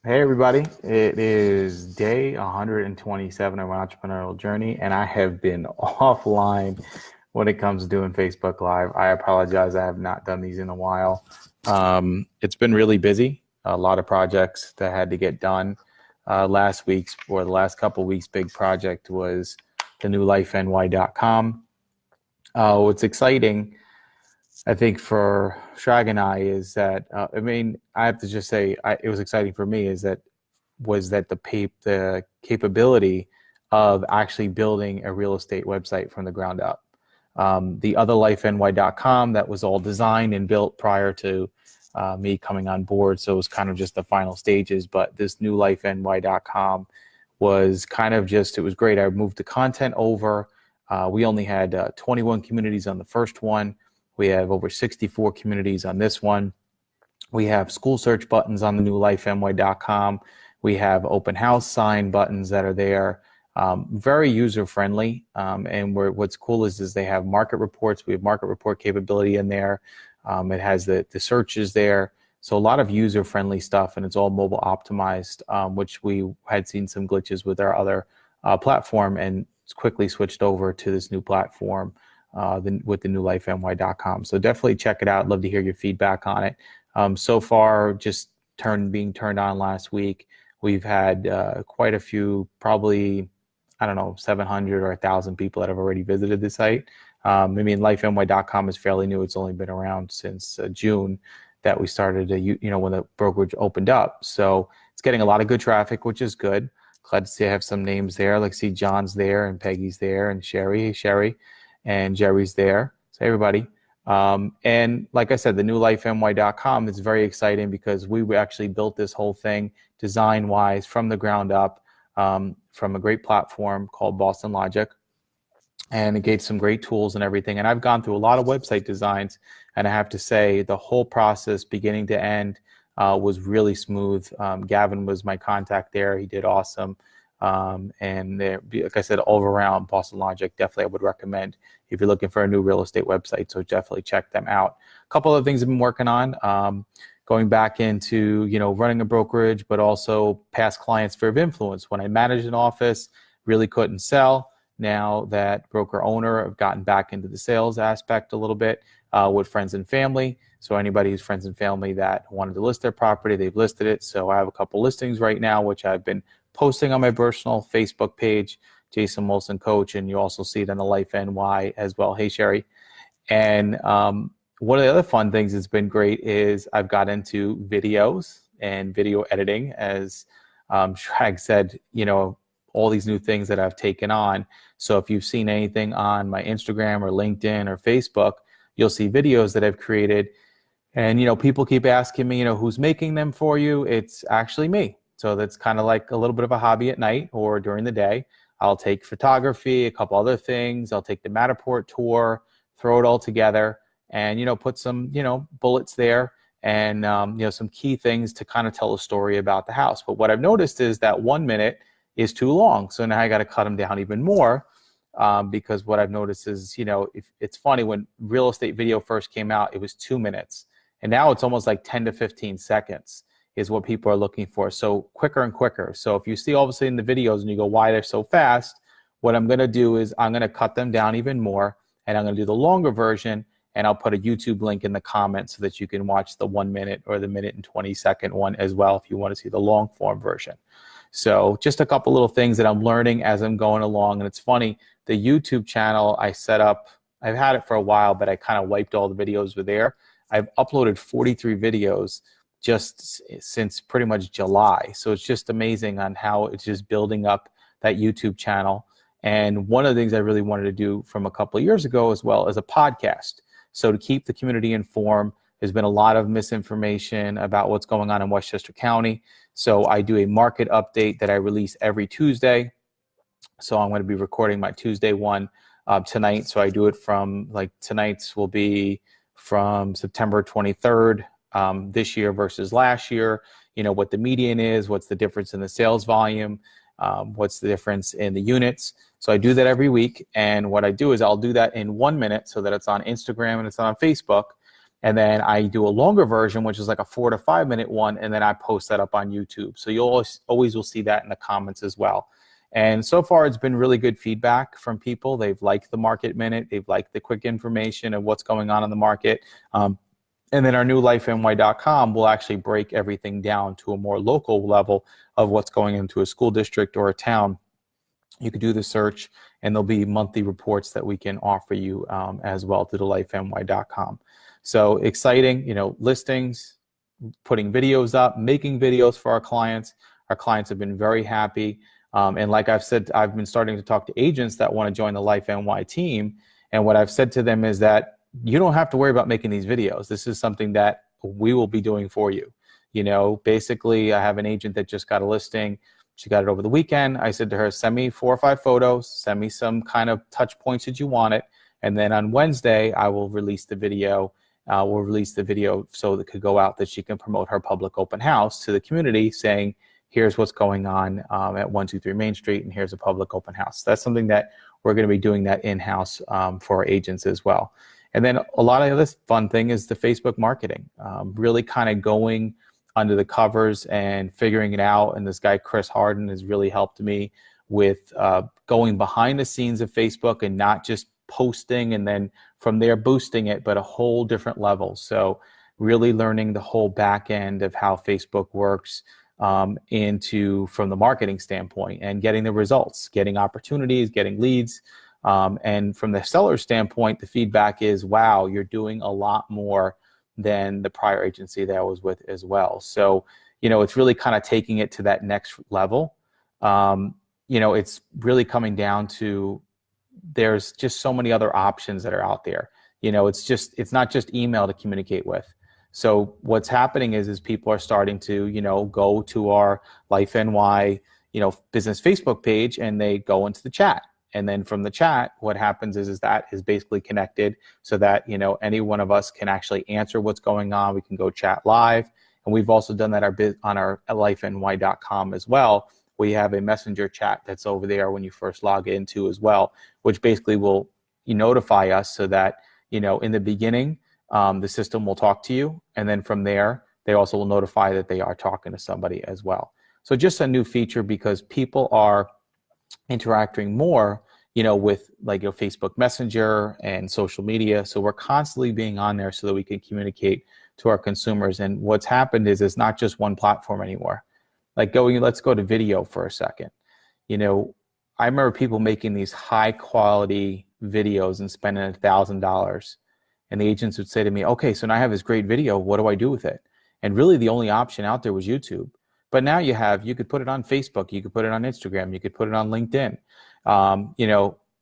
Hey everybody, it is day 127 of my entrepreneurial journey, and I have been offline when it comes to doing Facebook Live. I apologize, I have not done these in a while. It's been really busy, a lot of projects that had to get done. Last week's or the last couple weeks, big project was the new lifeny.com. What's exciting I think for Shrag and I is that I have to just say it was exciting for me is that the capability of actually building a real estate website from the ground up. The other lifeny.com that was all designed and built prior to me coming on board, so it was kind of just the final stages. But this new lifeny.com was kind of just it was great. I moved the content over. We only had 21 communities on the first one. We have over 64 communities on this one. We have school search buttons on the new lifeny.com. We have open house sign buttons that are there. Very user friendly. And what's cool is they have market reports. We have market report capability in there. It has the searches there. So a lot of user friendly stuff, and it's all mobile optimized, which we had seen some glitches with our other platform, and it's quickly switched over to this new platform with the new lifeny.com. So definitely check it out. Love to hear your feedback on it. So far, just being turned on last week, we've had quite a few, probably, I don't know, 700 or 1,000 people that have already visited the site. lifeny.com is fairly new. It's only been around since June that we started when the brokerage opened up. So it's getting a lot of good traffic, which is good. Glad to see I have some names there. Like see John's there and Peggy's there and Sherry. Hey, Sherry. And Jerry's there. So everybody. And like I said, the new lifeny.com is very exciting because we actually built this whole thing design-wise from the ground up, from a great platform called Boston Logic. And it gave some great tools and everything. And I've gone through a lot of website designs, and I have to say the whole process, beginning to end, was really smooth. Gavin was my contact there. He did awesome. And like I said, all around Boston Logic, definitely I would recommend if you're looking for a new real estate website. So definitely check them out. A couple of things I've been working on, going back into, running a brokerage, but also past client sphere of influence. When I managed an office, really couldn't sell. Now that broker owner, I've gotten back into the sales aspect a little bit with friends and family. So anybody who's friends and family that wanted to list their property, they've listed it. So I have a couple listings right now, which I've been posting on my personal Facebook page, Jason Molson Coach, and you also see it on the Life NY as well. Hey, Sherry. And one of the other fun things that's been great is I've got into videos and video editing. As Shrag said, all these new things that I've taken on. So if you've seen anything on my Instagram or LinkedIn or Facebook, you'll see videos that I've created. And, people keep asking me, who's making them for you? It's actually me. So that's kind of like a little bit of a hobby at night or during the day. I'll take photography, a couple other things. I'll take the Matterport tour, throw it all together, and put some bullets there and some key things to kind of tell a story about the house. But what I've noticed is that 1 minute is too long. So now I got to cut them down even more because what I've noticed is if it's funny, when real estate video first came out, it was 2 minutes, and now it's almost like 10 to 15 seconds. Is what people are looking for. So quicker and quicker. So if you see obviously in the videos and you go, why they're so fast, what I'm going to do is I'm going to cut them down even more, and I'm going to do the longer version, and I'll put a YouTube link in the comments so that you can watch the 1 minute or the minute and 20-second one as well if you want to see the long form version. So just a couple little things that I'm learning as I'm going along. And it's funny, the YouTube channel I set up, I've had it for a while, but I kind of wiped all the videos were there. I've uploaded 43 videos just since pretty much July. So it's just amazing on how it's just building up that YouTube channel. And one of the things I really wanted to do from a couple of years ago as well as a podcast. So to keep the community informed, there's been a lot of misinformation about what's going on in Westchester County. So I do a market update that I release every Tuesday. So I'm going to be recording my Tuesday one tonight. So I do it from tonight's will be from September 23rd. This year versus last year, what the median is, what's the difference in the sales volume, what's the difference in the units. So I do that every week. And what I do is I'll do that in 1 minute so that it's on Instagram and it's on Facebook. And then I do a longer version, which is like a 4 to 5 minute one. And then I post that up on YouTube. So you'll always will see that in the comments as well. And so far, it's been really good feedback from people. They've liked the Market Minute. They've liked the quick information of what's going on in the market. And then our new lifeny.com will actually break everything down to a more local level of what's going into a school district or a town. You could do the search, and there'll be monthly reports that we can offer you as well through the lifeny.com. So exciting, listings, putting videos up, making videos for our clients. Our clients have been very happy. And like I've said, I've been starting to talk to agents that want to join the Life NY team. And what I've said to them is that you don't have to worry about making these videos. This is something that we will be doing for you. Basically, I have an agent that just got a listing. She got it over the weekend. I said to her, send me 4 or 5 photos, send me some kind of touch points that you want it. And then on Wednesday, I will release the video. We'll release the video so that it could go out, that she can promote her public open house to the community, saying, here's what's going on at 123 Main Street, and here's a public open house. That's something that we're going to be doing that in-house for our agents as well. And then a lot of this fun thing is the Facebook marketing, really kind of going under the covers and figuring it out. And this guy, Chris Harden, has really helped me with going behind the scenes of Facebook and not just posting and then from there boosting it, but a whole different level. So really learning the whole back end of how Facebook works from the marketing standpoint, and getting the results, getting opportunities, getting leads. And from the seller standpoint, the feedback is, wow, you're doing a lot more than the prior agency that I was with as well. So, it's really kind of taking it to that next level. It's really coming down to, there's just so many other options that are out there. It's not just email to communicate with. So what's happening is people are starting to, go to our Life NY, business Facebook page, and they go into the chat. And then from the chat, what happens is that is basically connected so that, any one of us can actually answer what's going on. We can go chat live. And we've also done that on our lifeny.com as well. We have a messenger chat that's over there when you first log into as well, which basically will notify us so that, in the beginning, the system will talk to you. And then from there, they also will notify that they are talking to somebody as well. So just a new feature, because people are interacting more, with Facebook Messenger and social media. So we're constantly being on there so that we can communicate to our consumers. And what's happened is it's not just one platform anymore. Let's go to video for a second. I remember people making these high quality videos and spending $1,000. And the agents would say to me, okay, so now I have this great video. What do I do with it? And really the only option out there was YouTube. But now you could put it on Facebook, you could put it on Instagram, you could put it on LinkedIn.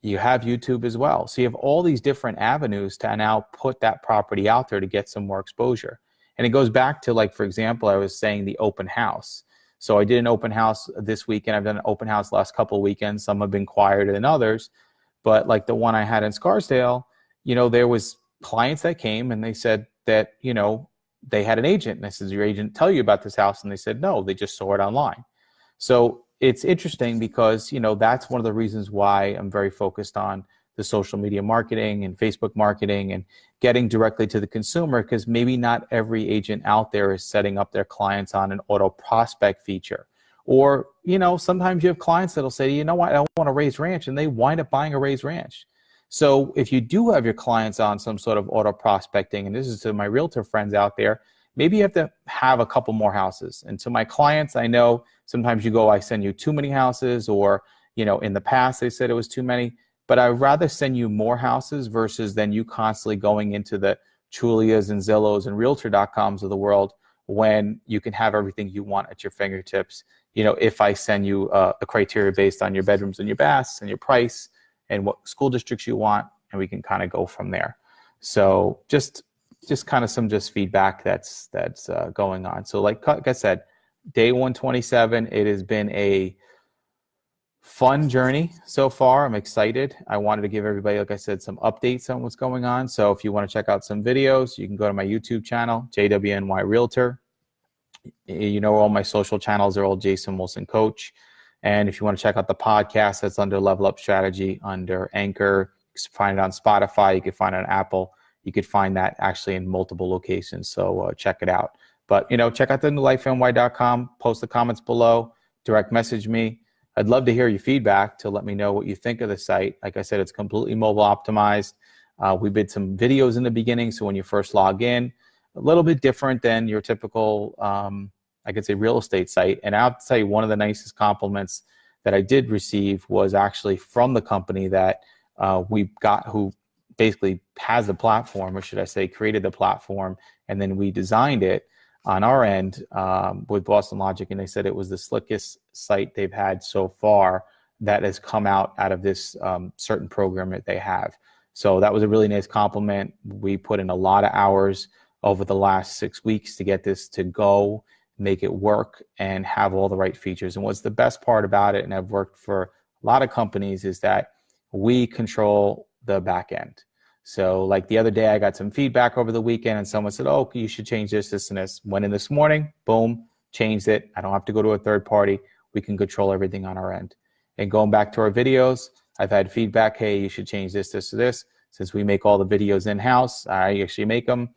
You have YouTube as well. So you have all these different avenues to now put that property out there to get some more exposure. And it goes back to, for example, I was saying the open house. So I did an open house this weekend. I've done an open house the last couple of weekends. Some have been quieter than others. But like the one I had in Scarsdale, there was clients that came and they said that, they had an agent. And I said, does your agent tell you about this house? And they said, no, they just saw it online. So it's interesting because, that's one of the reasons why I'm very focused on the social media marketing and Facebook marketing and getting directly to the consumer, because maybe not every agent out there is setting up their clients on an auto prospect feature. Or, sometimes you have clients that'll say, you know what, I don't want a raised ranch, and they wind up buying a raised ranch. So if you do have your clients on some sort of auto prospecting, and this is to my realtor friends out there, maybe you have to have a couple more houses. And to my clients, I know sometimes I send you too many houses, or, in the past they said it was too many, but I'd rather send you more houses versus than you constantly going into the Chulias and Zillows and Realtor.coms of the world, when you can have everything you want at your fingertips. If I send you a criteria based on your bedrooms and your baths and your price and what school districts you want, and we can kind of go from there. So just kind of some feedback that's going on. So like I said, day 127, it has been a fun journey so far. I'm excited. I wanted to give everybody, like I said, some updates on what's going on. So if you want to check out some videos, you can go to my YouTube channel, JWNY Realtor. All my social channels are all Jason Wilson Coach. And if you want to check out the podcast, that's under Level Up Strategy, under Anchor. You can find it on Spotify. You can find it on Apple. you could find that actually in multiple locations. So check it out. But, check out the newlifeny.com, post the comments below, direct message me. I'd love to hear your feedback to let me know what you think of the site. Like I said, it's completely mobile optimized. We did some videos in the beginning, so when you first log in, a little bit different than your typical, I could say, real estate site. And I'll tell you, one of the nicest compliments that I did receive was actually from the company that we got, who basically has the platform, or should I say created the platform, and then we designed it on our end with Boston Logic, and they said it was the slickest site they've had so far that has come out of this certain program that they have. So that was a really nice compliment. We put in a lot of hours over the last 6 weeks to get this to go, make it work, and have all the right features. And what's the best part about it, and I've worked for a lot of companies, is that we control the back end. So like the other day, I got some feedback over the weekend and someone said, oh, you should change this, and this. Went in this morning, boom, changed it. I don't have to go to a third party. We can control everything on our end. And going back to our videos, I've had feedback, hey, you should change this, this, or this. Since we make all the videos in-house, I actually make them.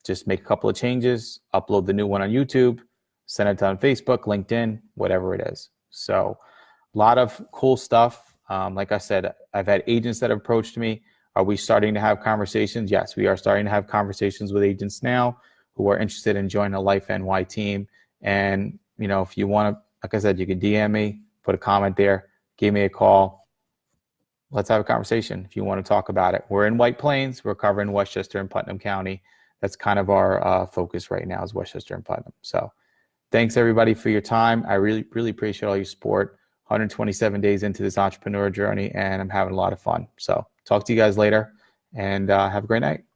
Just make a couple of changes, upload the new one on YouTube, send it on Facebook, LinkedIn, whatever it is. So a lot of cool stuff. Like I said, I've had agents that have approached me. Are we starting to have conversations? Yes, we are starting to have conversations with agents now who are interested in joining the Life NY team. And, if you want to, like I said, you can DM me, put a comment there, give me a call. Let's have a conversation if you want to talk about it. We're in White Plains. We're covering Westchester and Putnam County. That's kind of our focus right now, is Westchester and Putnam. So thanks, everybody, for your time. I really, really appreciate all your support. 127 days into this entrepreneur journey, and I'm having a lot of fun. So talk to you guys later, and have a great night.